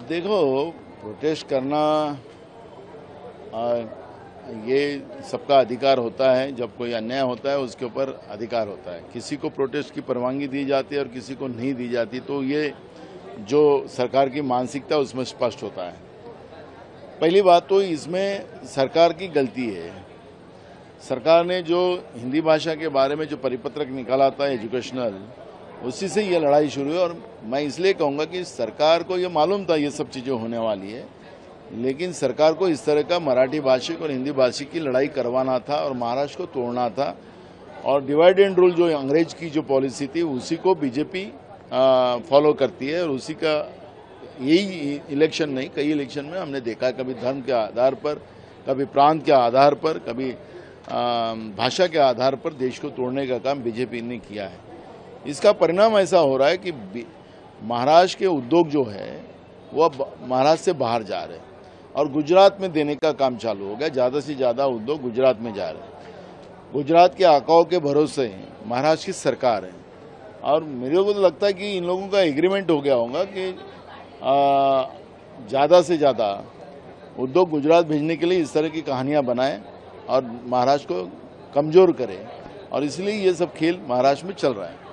देखो, प्रोटेस्ट करना आ, ये सबका अधिकार होता है। जब कोई अन्याय होता है उसके ऊपर अधिकार होता है। किसी को प्रोटेस्ट की परवानगी दी जाती है और किसी को नहीं दी जाती, तो ये जो सरकार की मानसिकता उसमें स्पष्ट होता है। पहली बात तो इसमें सरकार की गलती है। सरकार ने जो हिंदी भाषा के बारे में जो परिपत्रक निकाला था एजुकेशनल, उसी से ये लड़ाई शुरू हुई। और मैं इसलिए कहूँगा कि सरकार को ये मालूम था ये सब चीज़ें होने वाली है, लेकिन सरकार को इस तरह का मराठी भाषिक और हिंदी भाषिक की लड़ाई करवाना था और महाराष्ट्र को तोड़ना था। और डिवाइड एंड रूल जो अंग्रेज की जो पॉलिसी थी उसी को बीजेपी फॉलो करती है। और उसी का यही इलेक्शन नहीं, कई इलेक्शन में हमने देखा है, कभी धर्म के आधार पर, कभी प्रांत के आधार पर, कभी भाषा के आधार पर देश को तोड़ने का काम बीजेपी ने किया है। इसका परिणाम ऐसा हो रहा है कि महाराष्ट्र के उद्योग जो है वो अब महाराष्ट्र से बाहर जा रहे हैं और गुजरात में देने का काम चालू हो गया। ज़्यादा से ज़्यादा उद्योग गुजरात में जा रहे हैं। गुजरात के आकाओं के भरोसे महाराष्ट्र की सरकार है। और मेरे को तो लगता है कि इन लोगों का एग्रीमेंट हो गया होगा कि ज़्यादा से ज़्यादा उद्योग गुजरात भेजने के लिए इस तरह की कहानियां बनाएं और महाराष्ट्र को कमज़ोर करें। और इसलिए ये सब खेल महाराष्ट्र में चल रहा है।